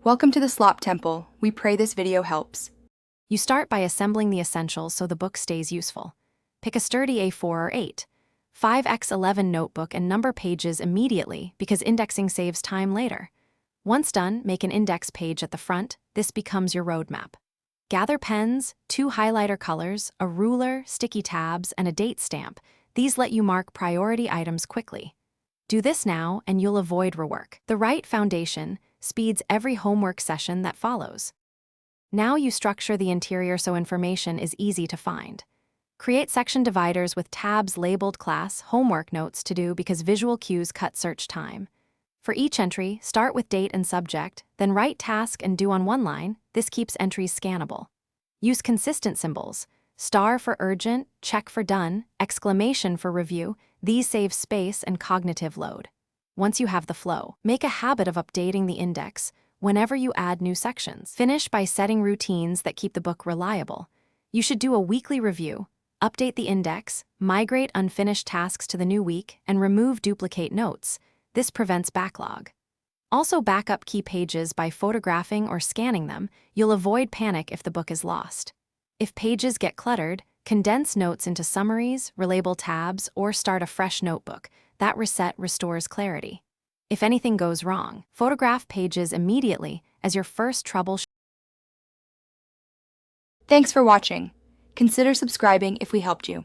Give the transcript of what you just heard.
Welcome to the Slop Temple. We pray this video helps. You start by assembling the essentials so the book stays useful. Pick a sturdy A4 or 8, 5x11 notebook and number pages immediately because indexing saves time later. Once done, make an index page at the front. This becomes your roadmap. Gather pens, 2 highlighter colors, a ruler, sticky tabs, and a date stamp. These let you mark priority items quickly. Do this now and you'll avoid rework. The right foundation speeds every homework session that follows. Now you structure the interior so information is easy to find. Create section dividers with tabs labeled class, homework, notes, to do because visual cues cut search time. For each entry, start with date and subject, then write task and do on one line. This keeps entries scannable. Use consistent symbols. Star for urgent, check for done, exclamation for review. These save space and cognitive load. Once you have the flow, make a habit of updating the index whenever you add new sections. Finish by setting routines that keep the book reliable. You should do a weekly review, update the index, migrate unfinished tasks to the new week, and remove duplicate notes. This prevents backlog. Also back up key pages by photographing or scanning them. You'll avoid panic if the book is lost. If pages get cluttered, condense notes into summaries, relabel tabs, or start a fresh notebook. That reset restores clarity. If anything goes wrong, photograph pages immediately as your first troubleshoot. Thanks for watching. Consider subscribing if we helped you.